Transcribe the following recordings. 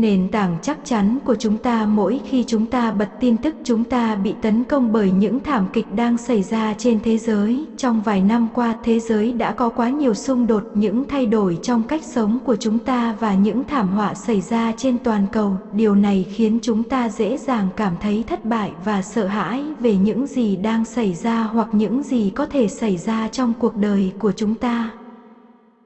Nền tảng chắc chắn của chúng ta. Mỗi khi chúng ta bật tin tức, chúng ta bị tấn công bởi những thảm kịch đang xảy ra trên thế giới. Trong vài năm qua, thế giới đã có quá nhiều xung đột, những thay đổi trong cách sống của chúng ta và những thảm họa xảy ra trên toàn cầu. Điều này khiến chúng ta dễ dàng cảm thấy thất bại và sợ hãi về những gì đang xảy ra hoặc những gì có thể xảy ra trong cuộc đời của chúng ta.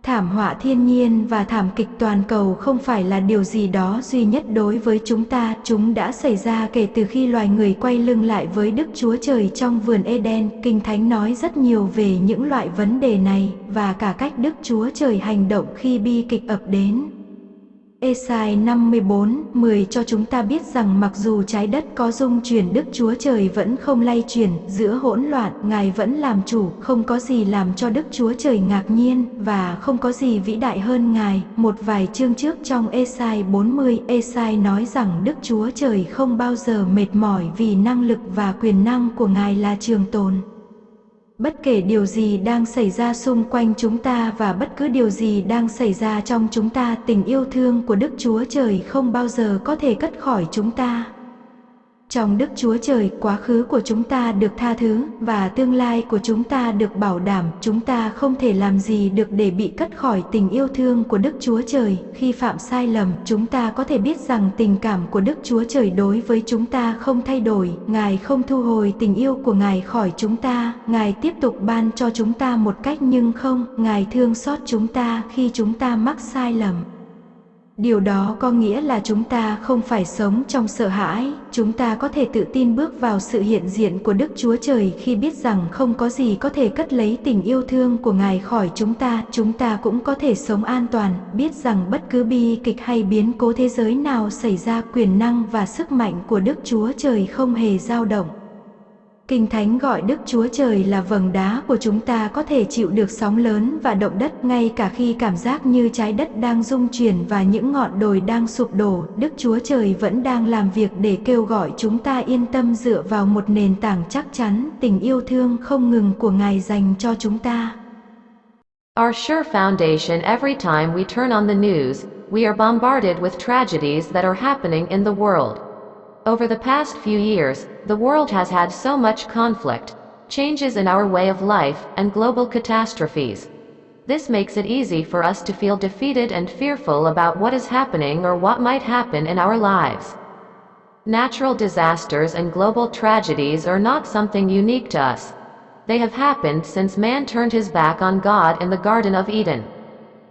Thảm họa thiên nhiên và thảm kịch toàn cầu không phải là điều gì đó duy nhất đối với chúng ta. Chúng đã xảy ra kể từ khi loài người quay lưng lại với Đức Chúa Trời trong vườn Ê-đen. Kinh Thánh nói rất nhiều về những loại vấn đề này và cả cách Đức Chúa Trời hành động khi bi kịch ập đến. Ê-sai 54:10 cho chúng ta biết rằng mặc dù trái đất có rung chuyển, Đức Chúa Trời vẫn không lay chuyển. Giữa hỗn loạn, Ngài vẫn làm chủ, không có gì làm cho Đức Chúa Trời ngạc nhiên, và không có gì vĩ đại hơn Ngài. Một vài chương trước trong Ê-sai 40, Ê-sai nói rằng Đức Chúa Trời không bao giờ mệt mỏi vì năng lực và quyền năng của Ngài là trường tồn. Bất kể điều gì đang xảy ra xung quanh chúng ta và bất cứ điều gì đang xảy ra trong chúng ta, tình yêu thương của Đức Chúa Trời không bao giờ có thể cất khỏi chúng ta. Trong Đức Chúa Trời, quá khứ của chúng ta được tha thứ và tương lai của chúng ta được bảo đảm. Chúng ta không thể làm gì được để bị cất khỏi tình yêu thương của Đức Chúa Trời. Khi phạm sai lầm, chúng ta có thể biết rằng tình cảm của Đức Chúa Trời đối với chúng ta không thay đổi. Ngài không thu hồi tình yêu của Ngài khỏi chúng ta. Ngài tiếp tục ban cho chúng ta một cách, nhưng không, Ngài thương xót chúng ta khi chúng ta mắc sai lầm. Điều đó có nghĩa là chúng ta không phải sống trong sợ hãi. Chúng ta có thể tự tin bước vào sự hiện diện của Đức Chúa Trời khi biết rằng không có gì có thể cất lấy tình yêu thương của Ngài khỏi chúng ta. Chúng ta cũng có thể sống an toàn, biết rằng bất cứ bi kịch hay biến cố thế giới nào xảy ra, quyền năng và sức mạnh của Đức Chúa Trời không hề dao động. Kinh Thánh gọi Đức Chúa Trời là vầng đá của chúng ta, có thể chịu được sóng lớn và động đất. Ngay cả khi cảm giác như trái đất đang rung chuyển và những ngọn đồi đang sụp đổ, Đức Chúa Trời vẫn đang làm việc để kêu gọi chúng ta yên tâm dựa vào một nền tảng chắc chắn, tình yêu thương không ngừng của Ngài dành cho chúng ta. Our sure foundation. Every time we turn on the news, we are bombarded with tragedies that are happening in the world. Over the past few years, the world has had so much conflict, changes in our way of life, and global catastrophes. This makes it easy for us to feel defeated and fearful about what is happening or what might happen in our lives. Natural disasters and global tragedies are not something unique to us. They have happened since man turned his back on God in the Garden of Eden.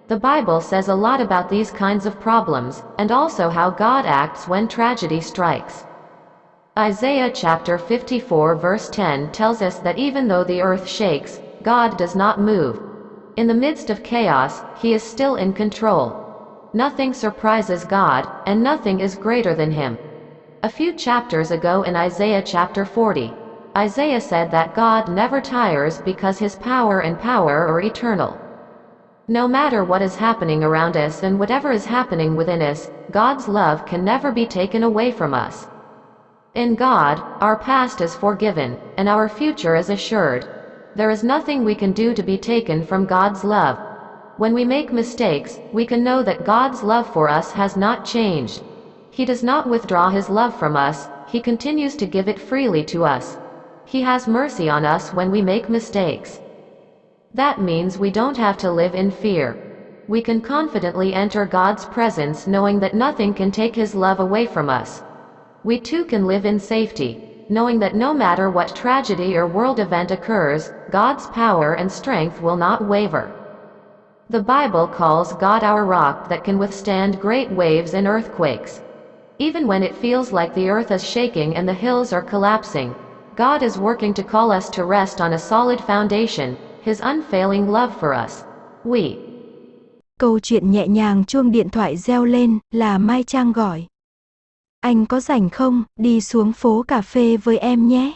The Bible says a lot about these kinds of problems, and also how God acts when tragedy strikes. Isaiah chapter 54 verse 10 tells us that even though the earth shakes, God does not move. In the midst of chaos, He is still in control. Nothing surprises God, and nothing is greater than Him. A few chapters ago in Isaiah chapter 40, Isaiah said that God never tires because His power and power are eternal. No matter what is happening around us and whatever is happening within us, God's love can never be taken away from us. In God, our past is forgiven, and our future is assured. There is nothing we can do to be taken from God's love. When we make mistakes, we can know that God's love for us has not changed. He does not withdraw His love from us, He continues to give it freely to us. He has mercy on us when we make mistakes. That means we don't have to live in fear. We can confidently enter God's presence knowing that nothing can take His love away from us. We too can live in safety, knowing that no matter what tragedy or world event occurs, God's power and strength will not waver. The Bible calls God our rock that can withstand great waves and earthquakes. Even when it feels like the earth is shaking and the hills are collapsing, God is working to call us to rest on a solid foundation, His unfailing love for us. Câu chuyện nhẹ nhàng. Chuông điện thoại reo lên, là Mai Trang gọi. Anh có rảnh không, đi xuống phố cà phê với em nhé.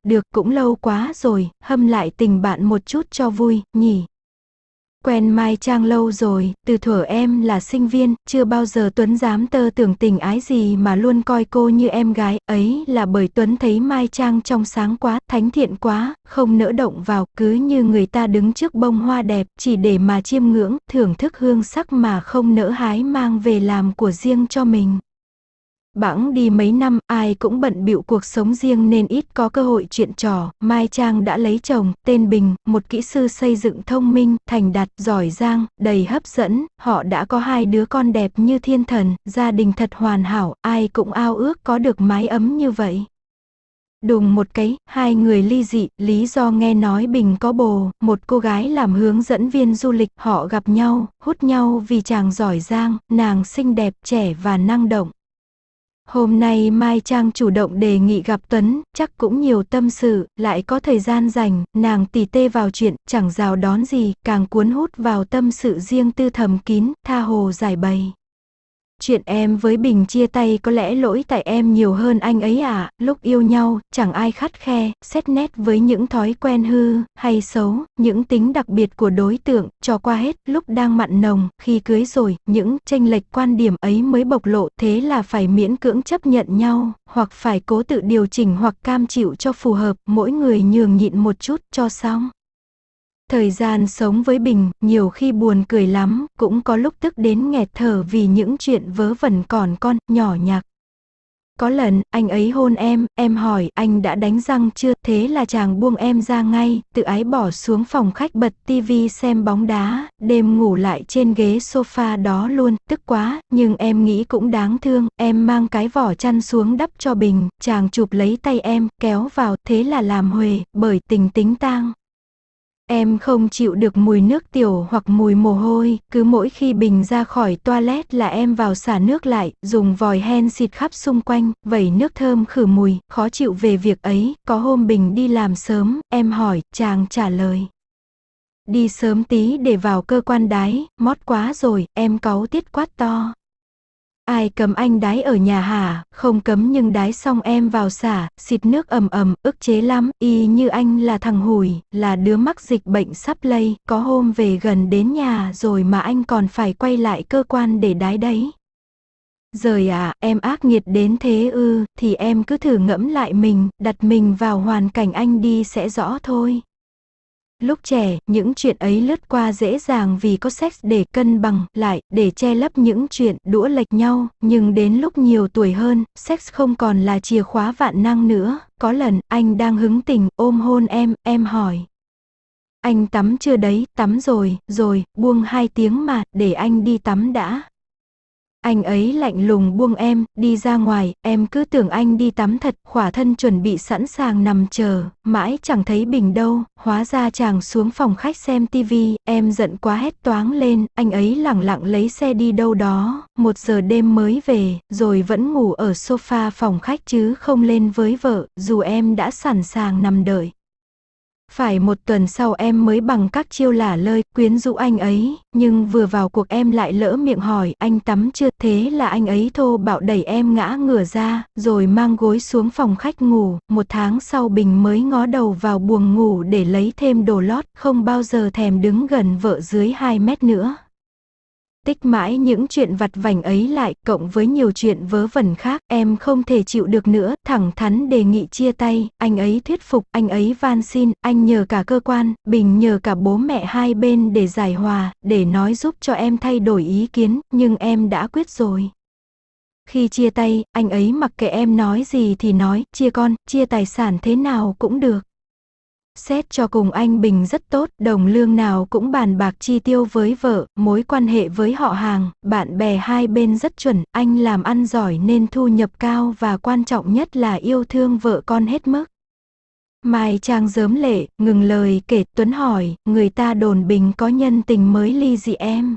Được, cũng lâu quá rồi, hâm lại tình bạn một chút cho vui, nhỉ. Quen Mai Trang lâu rồi, từ thuở em là sinh viên, chưa bao giờ Tuấn dám tơ tưởng tình ái gì mà luôn coi cô như em gái, ấy là bởi Tuấn thấy Mai Trang trong sáng quá, thánh thiện quá, không nỡ động vào, cứ như người ta đứng trước bông hoa đẹp, chỉ để mà chiêm ngưỡng, thưởng thức hương sắc mà không nỡ hái mang về làm của riêng cho mình. Bẵng đi mấy năm, ai cũng bận bịu cuộc sống riêng nên ít có cơ hội chuyện trò. Mai Trang đã lấy chồng, tên Bình, một kỹ sư xây dựng thông minh, thành đạt, giỏi giang, đầy hấp dẫn. Họ đã có 2 đứa con đẹp như thiên thần, gia đình thật hoàn hảo, ai cũng ao ước có được mái ấm như vậy. Đùng một cái, 2 người ly dị, lý do nghe nói Bình có bồ, một cô gái làm hướng dẫn viên du lịch, họ gặp nhau, hút nhau vì chàng giỏi giang, nàng xinh đẹp, trẻ và năng động. Hôm nay Mai Trang chủ động đề nghị gặp Tuấn, chắc cũng nhiều tâm sự, lại có thời gian rảnh, nàng tỉ tê vào chuyện, chẳng rào đón gì, càng cuốn hút vào tâm sự riêng tư thầm kín, tha hồ giải bày. Chuyện em với Bình chia tay có lẽ lỗi tại em nhiều hơn anh ấy à, lúc yêu nhau, chẳng ai khắt khe, xét nét với những thói quen hư, hay xấu, những tính đặc biệt của đối tượng, cho qua hết, lúc đang mặn nồng, khi cưới rồi, những chênh lệch quan điểm ấy mới bộc lộ, thế là phải miễn cưỡng chấp nhận nhau, hoặc phải cố tự điều chỉnh hoặc cam chịu cho phù hợp, mỗi người nhường nhịn một chút cho xong. Thời gian sống với Bình, nhiều khi buồn cười lắm, cũng có lúc tức đến nghẹt thở vì những chuyện vớ vẩn còn con, nhỏ nhặt. Có lần, anh ấy hôn em hỏi anh đã đánh răng chưa, thế là chàng buông em ra ngay, tự ái bỏ xuống phòng khách bật tivi xem bóng đá, đêm ngủ lại trên ghế sofa đó luôn, tức quá, nhưng em nghĩ cũng đáng thương, em mang cái vỏ chăn xuống đắp cho Bình, chàng chụp lấy tay em, kéo vào, thế là làm huề, bởi tình tính tang. Em không chịu được mùi nước tiểu hoặc mùi mồ hôi, cứ mỗi khi Bình ra khỏi toilet là em vào xả nước lại, dùng vòi hen xịt khắp xung quanh, vẩy nước thơm khử mùi, khó chịu về việc ấy. Có hôm Bình đi làm sớm, em hỏi, chàng trả lời: đi sớm tí để vào cơ quan đái, mót quá rồi, em cáu tiết quát to. Ai cấm anh đái ở nhà hả? Không cấm nhưng đái xong em vào xả, xịt nước ầm ầm, ức chế lắm, y như anh là thằng hủi, là đứa mắc dịch bệnh sắp lây, có hôm về gần đến nhà rồi mà anh còn phải quay lại cơ quan để đái đấy. Giời ạ, em ác nghiệt đến thế ư, thì em cứ thử ngẫm lại mình, đặt mình vào hoàn cảnh anh đi sẽ rõ thôi. Lúc trẻ, những chuyện ấy lướt qua dễ dàng vì có sex để cân bằng lại, để che lấp những chuyện đũa lệch nhau, nhưng đến lúc nhiều tuổi hơn, sex không còn là chìa khóa vạn năng nữa. Có lần, anh đang hứng tình, ôm hôn em hỏi: anh tắm chưa đấy? Tắm rồi, buông 2 tiếng mà, để anh đi tắm đã. Anh ấy lạnh lùng buông em, đi ra ngoài, em cứ tưởng anh đi tắm thật, khỏa thân chuẩn bị sẵn sàng nằm chờ, mãi chẳng thấy Bình đâu, hóa ra chàng xuống phòng khách xem tivi, em giận quá hét toáng lên, anh ấy lẳng lặng lấy xe đi đâu đó, 1 giờ đêm mới về, rồi vẫn ngủ ở sofa phòng khách chứ không lên với vợ, dù em đã sẵn sàng nằm đợi. Phải 1 tuần sau em mới bằng các chiêu lả lơi, quyến rũ anh ấy, nhưng vừa vào cuộc em lại lỡ miệng hỏi anh tắm chưa, thế là anh ấy thô bạo đẩy em ngã ngửa ra, rồi mang gối xuống phòng khách ngủ. 1 tháng sau Bình mới ngó đầu vào buồng ngủ để lấy thêm đồ lót, không bao giờ thèm đứng gần vợ dưới 2 mét nữa. Tích mãi những chuyện vặt vảnh ấy lại, cộng với nhiều chuyện vớ vẩn khác, em không thể chịu được nữa, thẳng thắn đề nghị chia tay, anh ấy thuyết phục, anh ấy van xin, anh nhờ cả cơ quan, Bình nhờ cả bố mẹ hai bên để giải hòa, để nói giúp cho em thay đổi ý kiến, nhưng em đã quyết rồi. Khi chia tay, anh ấy mặc kệ em nói gì thì nói, chia con, chia tài sản thế nào cũng được. Xét cho cùng anh Bình rất tốt, đồng lương nào cũng bàn bạc chi tiêu với vợ, mối quan hệ với họ hàng, bạn bè hai bên rất chuẩn, anh làm ăn giỏi nên thu nhập cao và quan trọng nhất là yêu thương vợ con hết mức. Mai Trang rớm lệ, ngừng lời kể. Tuấn hỏi, người ta đồn Bình có nhân tình mới ly dị em.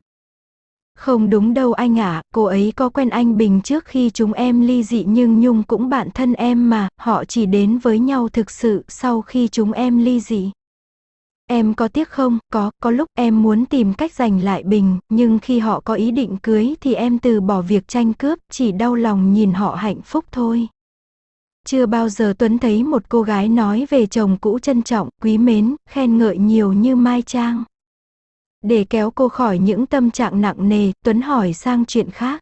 Không đúng đâu anh ạ, cô ấy có quen anh Bình trước khi chúng em ly dị nhưng Nhung cũng bạn thân em mà, họ chỉ đến với nhau thực sự sau khi chúng em ly dị. Em có tiếc không? Có lúc em muốn tìm cách giành lại Bình, nhưng khi họ có ý định cưới thì em từ bỏ việc tranh cướp, chỉ đau lòng nhìn họ hạnh phúc thôi. Chưa bao giờ Tuấn thấy một cô gái nói về chồng cũ trân trọng, quý mến, khen ngợi nhiều như Mai Trang. Để kéo cô khỏi những tâm trạng nặng nề, Tuấn hỏi sang chuyện khác.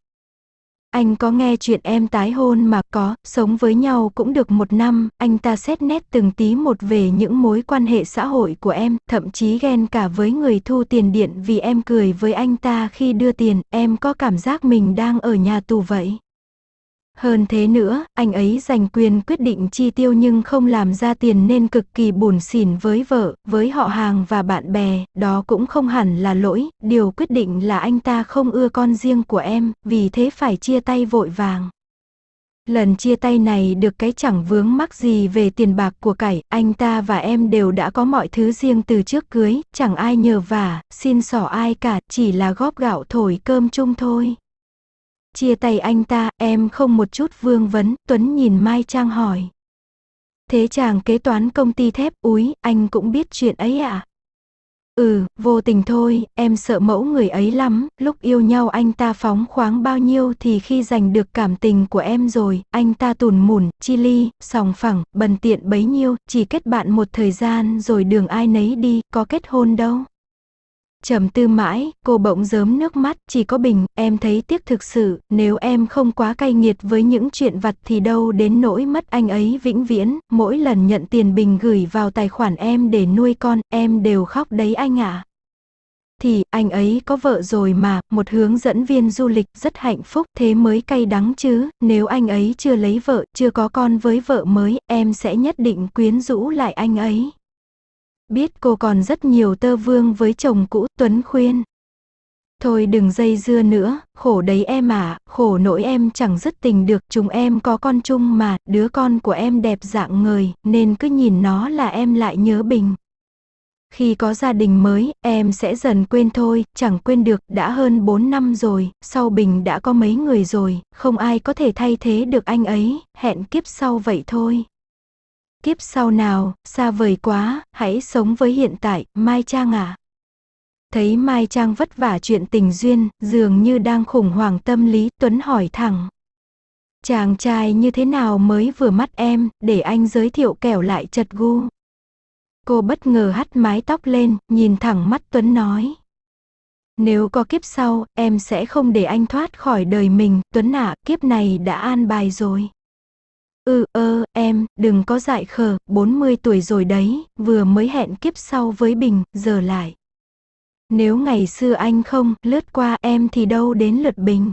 Anh có nghe chuyện em tái hôn mà? Có, sống với nhau cũng được 1 năm, anh ta xét nét từng tí một về những mối quan hệ xã hội của em, thậm chí ghen cả với người thu tiền điện vì em cười với anh ta khi đưa tiền, em có cảm giác mình đang ở nhà tù vậy. Hơn thế nữa, anh ấy giành quyền quyết định chi tiêu nhưng không làm ra tiền nên cực kỳ bủn xỉn với vợ, với họ hàng và bạn bè, đó cũng không hẳn là lỗi, điều quyết định là anh ta không ưa con riêng của em, vì thế phải chia tay vội vàng. Lần chia tay này được cái chẳng vướng mắc gì về tiền bạc của cải, anh ta và em đều đã có mọi thứ riêng từ trước cưới, chẳng ai nhờ vả, xin xỏ ai cả, chỉ là góp gạo thổi cơm chung thôi. Chia tay anh ta, em không một chút vương vấn, Tuấn nhìn Mai Trang hỏi. Thế chàng kế toán công ty thép, úi, anh cũng biết chuyện ấy à? Vô tình thôi, em sợ mẫu người ấy lắm, lúc yêu nhau anh ta phóng khoáng bao nhiêu thì khi giành được cảm tình của em rồi, anh ta tủn mủn, chi ly, sòng phẳng, bần tiện bấy nhiêu, chỉ kết bạn một thời gian rồi đường ai nấy đi, có kết hôn đâu. Trầm tư mãi, cô bỗng rớm nước mắt, chỉ có Bình, em thấy tiếc thực sự, nếu em không quá cay nghiệt với những chuyện vặt thì đâu đến nỗi mất anh ấy vĩnh viễn, mỗi lần nhận tiền Bình gửi vào tài khoản em để nuôi con, em đều khóc đấy anh ạ. Thì, anh ấy có vợ rồi mà, một hướng dẫn viên du lịch rất hạnh phúc, thế mới cay đắng chứ, nếu anh ấy chưa lấy vợ, chưa có con với vợ mới, em sẽ nhất định quyến rũ lại anh ấy. Biết cô còn rất nhiều tơ vương với chồng cũ, Tuấn khuyên. Thôi đừng dây dưa nữa, khổ đấy em à, khổ nỗi em chẳng dứt tình được, chúng em có con chung mà, đứa con của em đẹp rạng ngời, nên cứ nhìn nó là em lại nhớ Bình. Khi có gia đình mới, em sẽ dần quên thôi, chẳng quên được, đã hơn 4 năm rồi, sau Bình đã có mấy người rồi, không ai có thể thay thế được anh ấy, hẹn kiếp sau vậy thôi. Kiếp sau nào, xa vời quá, hãy sống với hiện tại, Mai Trang à. Thấy Mai Trang vất vả chuyện tình duyên, dường như đang khủng hoảng tâm lý, Tuấn hỏi thẳng. Chàng trai như thế nào mới vừa mắt em, để anh giới thiệu kẻo lại chật gu. Cô bất ngờ hắt mái tóc lên, nhìn thẳng mắt Tuấn nói. Nếu có kiếp sau, em sẽ không để anh thoát khỏi đời mình, Tuấn ạ, kiếp này đã an bài rồi. Em, đừng có dại khờ, 40 tuổi rồi đấy, vừa mới hẹn kiếp sau với Bình, giờ lại. Nếu ngày xưa anh không lướt qua em thì đâu đến lượt Bình.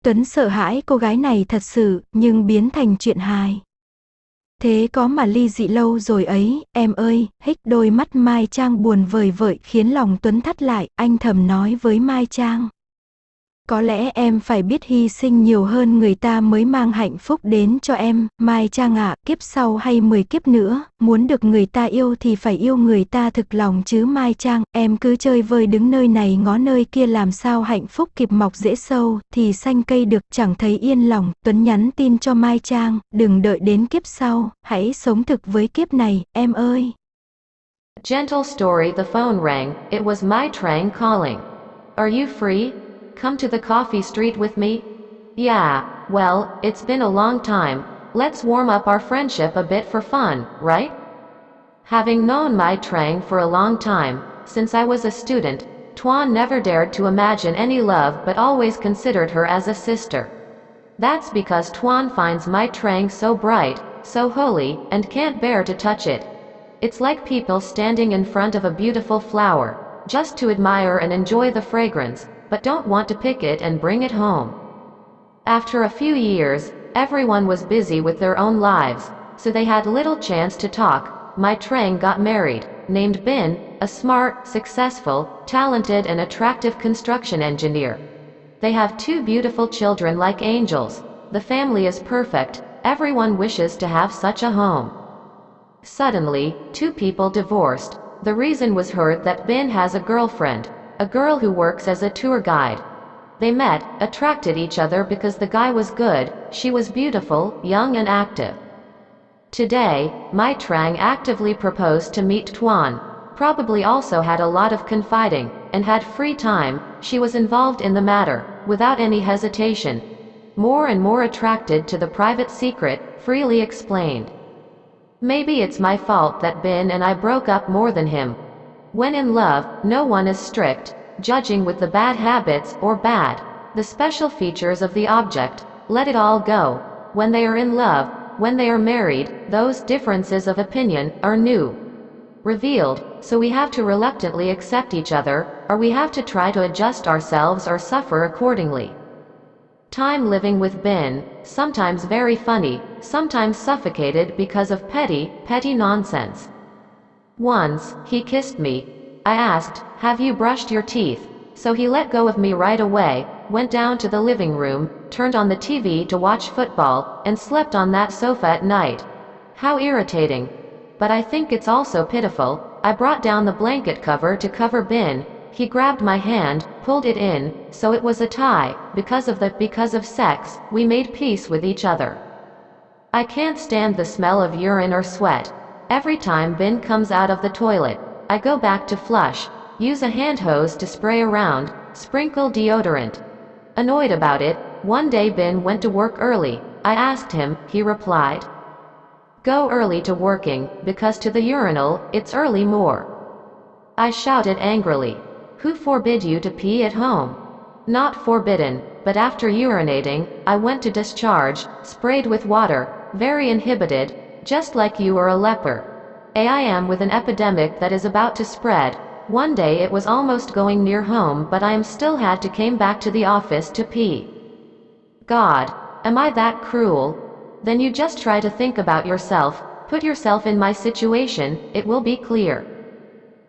Tuấn sợ hãi cô gái này thật sự, nhưng biến thành chuyện hài. Thế có mà ly dị lâu rồi ấy, em ơi, hích đôi mắt Mai Trang buồn vời vợi khiến lòng Tuấn thắt lại, anh thầm nói với Mai Trang. Có lẽ em phải biết hy sinh nhiều hơn người ta mới mang hạnh phúc đến cho em, Mai Trang ạ, kiếp sau hay 10 kiếp nữa, muốn được người ta yêu thì phải yêu người ta thực lòng chứ Mai Trang, em cứ chơi vơi đứng nơi này ngó nơi kia làm sao hạnh phúc kịp mọc rễ sâu, thì xanh cây được chẳng thấy yên lòng. Tuấn nhắn tin cho Mai Trang, đừng đợi đến kiếp sau, hãy sống thực với kiếp này, em ơi. Gentle story. The phone rang. It was Mai Trang calling. Are you free? Come to the coffee street with me? Yeah, well, it's been a long time. Let's warm up our friendship a bit for fun, right? Having known Mai Trang for a long time, since I was a student, Tuan never dared to imagine any love but always considered her as a sister. That's because Tuan finds Mai Trang so bright, so holy, and can't bear to touch it. It's like people standing in front of a beautiful flower, just to admire and enjoy the fragrance, but don't want to pick it and bring it home. After a few years, everyone was busy with their own lives, so they had little chance to talk. Mai Trang got married, named Bin, a smart, successful, talented and attractive construction engineer. They have 2 beautiful children like angels. The family is perfect, everyone wishes to have such a home. Suddenly, 2 people divorced. The reason was heard that Bin has a girlfriend, a girl who works as a tour guide. They met, attracted each other because the guy was good, she was beautiful, young and active. Today, Mai Trang actively proposed to meet Tuan, probably also had a lot of confiding, and had free time. She was involved in the matter, without any hesitation. More and more attracted to the private secret, freely explained. Maybe it's my fault that Bin and I broke up more than him. When in love, no one is strict, judging with the bad habits or the special features of the object. Let it all go. When they are in love, when they are married, those differences of opinion are new, revealed, so we have to reluctantly accept each other, or we have to try to adjust ourselves or suffer accordingly. Time living with Ben, sometimes very funny, sometimes suffocated because of petty nonsense. Once, he kissed me. I asked, "Have you brushed your teeth?" So he let go of me right away, went down to the living room, turned on the TV to watch football, and slept on that sofa at night. How irritating. But I think it's also pitiful. I brought down the blanket cover to cover Ben. He grabbed my hand, pulled it in, so it was a tie. Because of sex, we made peace with each other. I can't stand the smell of urine or sweat. Every time Ben comes out of the toilet, I go back to flush, use a hand hose to spray around, sprinkle deodorant. Annoyed about it, one day Ben went to work early. I asked him, he replied, "Go early to working, because to the urinal, it's early more." I shouted angrily, "Who forbid you to pee at home?" Not forbidden, but after urinating, I went to discharge, sprayed with water, very inhibited, just like you are a leper. I am with an epidemic that is about to spread. One day it was almost going near home, but I am still had to came back to the office to pee. God, am I that cruel? Then you just try to think about yourself, put yourself in my situation, it will be clear.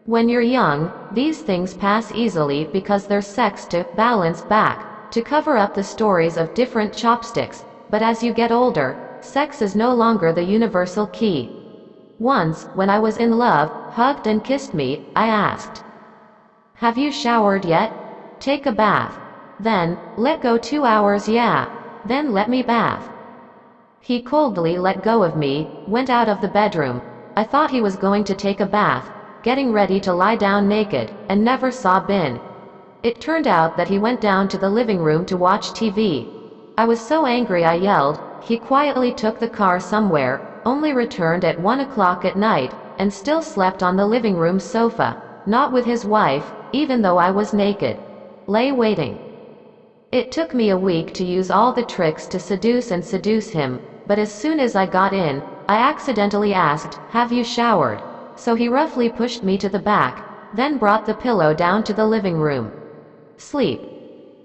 When you're young, these things pass easily because there's sex to balance back, to cover up the stories of different chopsticks, but as you get older, sex is no longer the universal key. Once, when I was in love, hugged and kissed me, I asked, "Have you showered yet? Take a bath. Then, let go 2 hours, yeah. Then let me bath." He coldly let go of me, went out of the bedroom. I thought he was going to take a bath, getting ready to lie down naked, and never saw Ben. It turned out that he went down to the living room to watch TV. I was so angry I yelled. He quietly took the car somewhere, only returned at 1 o'clock at night, and still slept on the living room sofa, not with his wife, even though I was naked. Lay waiting. It took me a week to use all the tricks to seduce him, but as soon as I got in, I accidentally asked, "Have you showered?" So he roughly pushed me to the back, then brought the pillow down to the living room. Sleep.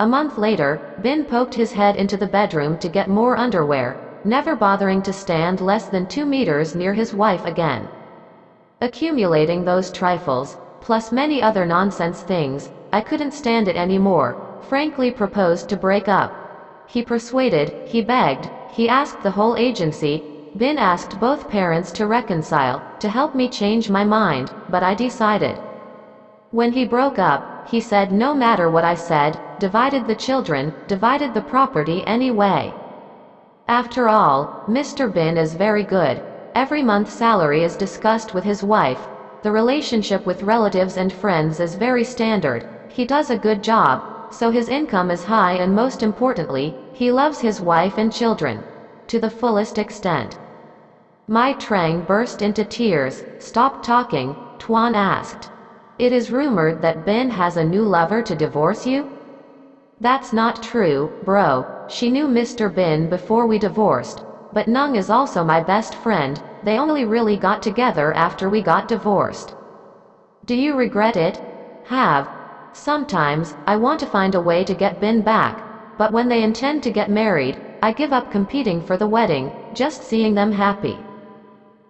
A month later, Ben poked his head into the bedroom to get more underwear, never bothering to stand less than 2 meters near his wife again. Accumulating those trifles, plus many other nonsense things, I couldn't stand it anymore, frankly proposed to break up. He persuaded, he begged, he asked the whole agency. Ben asked both parents to reconcile, to help me change my mind, but I decided. When he broke up, he said no matter what I said, divided the children, divided the property anyway. After all, Mr. Ben is very good. Every month's salary is discussed with his wife. The relationship with relatives and friends is very standard. He does a good job, so his income is high, and most importantly, he loves his wife and children to the fullest extent. My Trang burst into tears. "Stop talking," Tuan asked. "It is rumored that Ben has a new lover to divorce you?" "That's not true, bro. She knew Mr. Ben before we divorced, but Nung is also my best friend. They only really got together after we got divorced." "Do you regret it?" "Have. Sometimes, I want to find a way to get Ben back, but when they intend to get married, I give up competing for the wedding, just seeing them happy."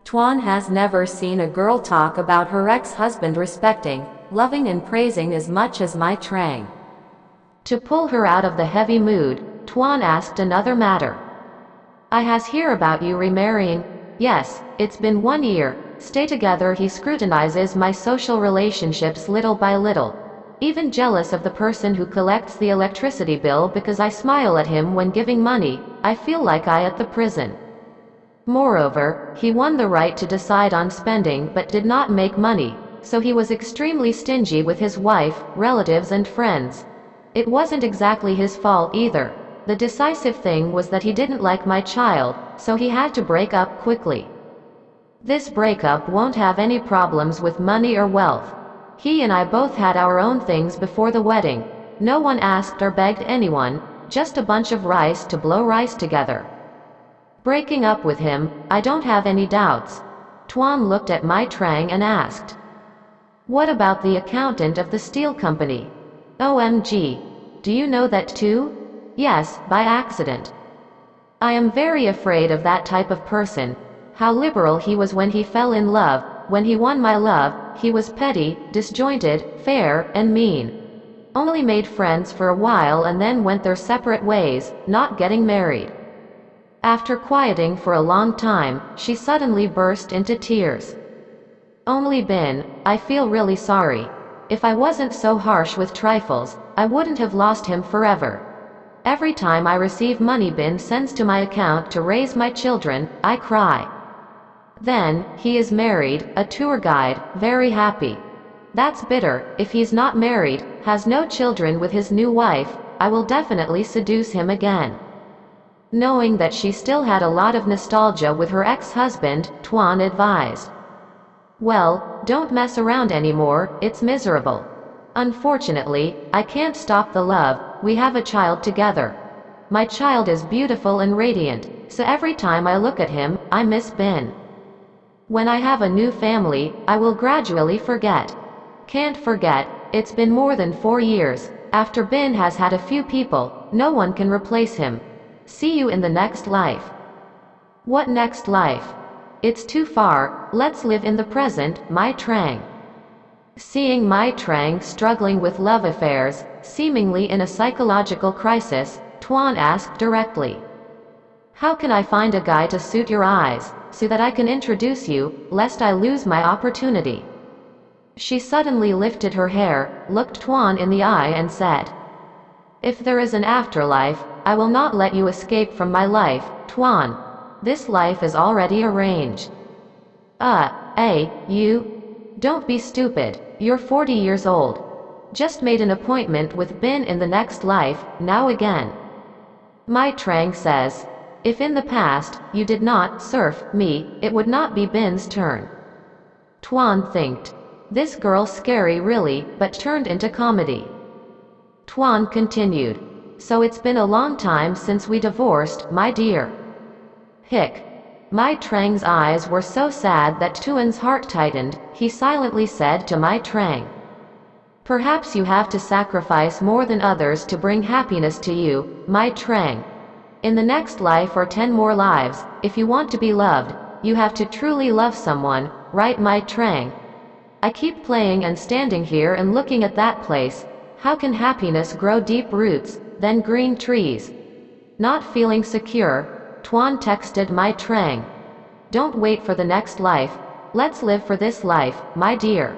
Tuan has never seen a girl talk about her ex-husband respecting, loving and praising as much as my Trang. To pull her out of the heavy mood, Tuan asked another matter. "I has hear about you remarrying?" "Yes, it's been 1 year. Stay together." He scrutinizes my social relationships little by little. Even jealous of the person who collects the electricity bill because I smile at him when giving money. I feel like I at the prison. Moreover, he won the right to decide on spending but did not make money, so he was extremely stingy with his wife, relatives and friends. It wasn't exactly his fault either. The decisive thing was that he didn't like my child, so he had to break up quickly. This breakup won't have any problems with money or wealth. He and I both had our own things before the wedding. No one asked or begged anyone, just a bunch of rice to blow rice together. Breaking up with him, I don't have any doubts. Tuan looked at Mai Trang and asked, "What about the accountant of the steel company? OMG. Do you know that too?" "Yes, by accident." "I am very afraid of that type of person. How liberal he was when he fell in love. When he won my love, he was petty, disjointed, fair, and mean. Only made friends for a while and then went their separate ways, not getting married." After quieting for a long time, she suddenly burst into tears. "Only Bin, I feel really sorry. If I wasn't so harsh with trifles, I wouldn't have lost him forever. Every time I receive money Bin sends to my account to raise my children, I cry. Then, he is married, a tour guide, very happy. That's bitter. If he's not married, has no children with his new wife, I will definitely seduce him again." Knowing that she still had a lot of nostalgia with her ex-husband, Tuan advised, "Well, don't mess around anymore, it's miserable. Unfortunately, I can't stop the love, we have a child together. My child is beautiful and radiant, so every time I look at him, I miss Bin. When I have a new family, I will gradually forget. Can't forget, it's been more than 4 years. After Bin has had a few people, no one can replace him. See you in the next life." "What next life? It's too far, let's live in the present, Mai Trang." Seeing Mai Trang struggling with love affairs, seemingly in a psychological crisis, Tuan asked directly, "How can I find a guy to suit your eyes, so that I can introduce you, lest I lose my opportunity?" She suddenly lifted her hair, looked Tuan in the eye and said, "If there is an afterlife, I will not let you escape from my life, Tuan. This life is already arranged." You? Don't be stupid, you're 40 years old. Just made an appointment with Bin in the next life, now again. Mai Trang says, "If in the past, you did not serve me, it would not be Bin's turn." Tuan thinked, this girl scary really, but turned into comedy. Tuan continued, "So it's been a long time since we divorced, my dear." Hick. Mai Trang's eyes were so sad that Tuan's heart tightened. He silently said to Mai Trang, "Perhaps you have to sacrifice more than others to bring happiness to you, Mai Trang. In the next life or 10 more lives, if you want to be loved, you have to truly love someone, right Mai Trang? I keep playing and standing here and looking at that place. How can happiness grow deep roots, then green trees?" Not feeling secure, Tuan texted Mai Trang, "Don't wait for the next life. Let's live for this life, my dear."